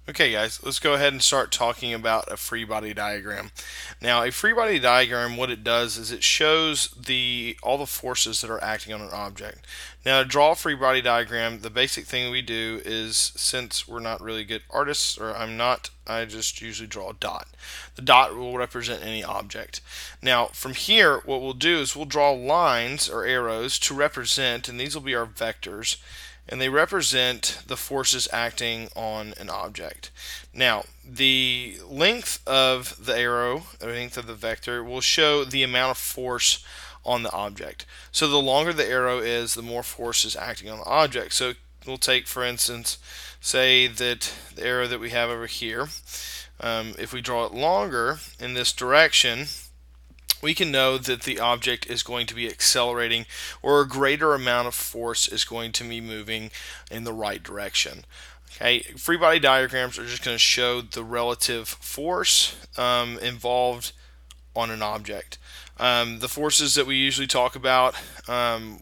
Okay, guys, let's go ahead and start talking about a free body diagram. Now, a free body diagram, what it does is it shows all the forces that are acting on an object. Now, to draw a free body diagram, the basic thing we do is, since we're not really good artists, or I'm not, I just usually draw a dot. The dot will represent any object. Now, from here, what we'll do is we'll draw lines or arrows to represent, and these will be our vectors, and they represent the forces acting on an object. Now, the length of the arrow, the length of the vector, will show the amount of force on the object. So the longer the arrow is, the more force is acting on the object. So we'll take, for instance, say that the arrow that we have over here, if we draw it longer in this direction, we can know that the object is going to be accelerating, or a greater amount of force is going to be moving in the right direction. Okay, free body diagrams are just going to show the relative force involved on an object. The forces that we usually talk about,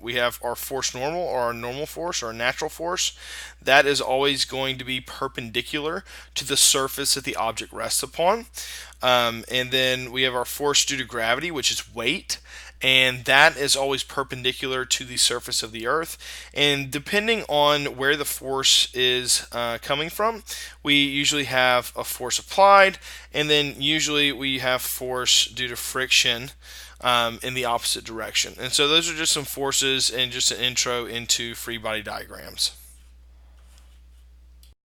we have our force normal, or our normal force, or our natural force. That is always going to be perpendicular to the surface that the object rests upon. And then we have our force due to gravity, which is weight, and that is always perpendicular to the surface of the earth. And depending on where the force is coming from, we usually have a force applied, and then usually we have force due to friction in the opposite direction. And so those are just some forces and just an intro into free body diagrams.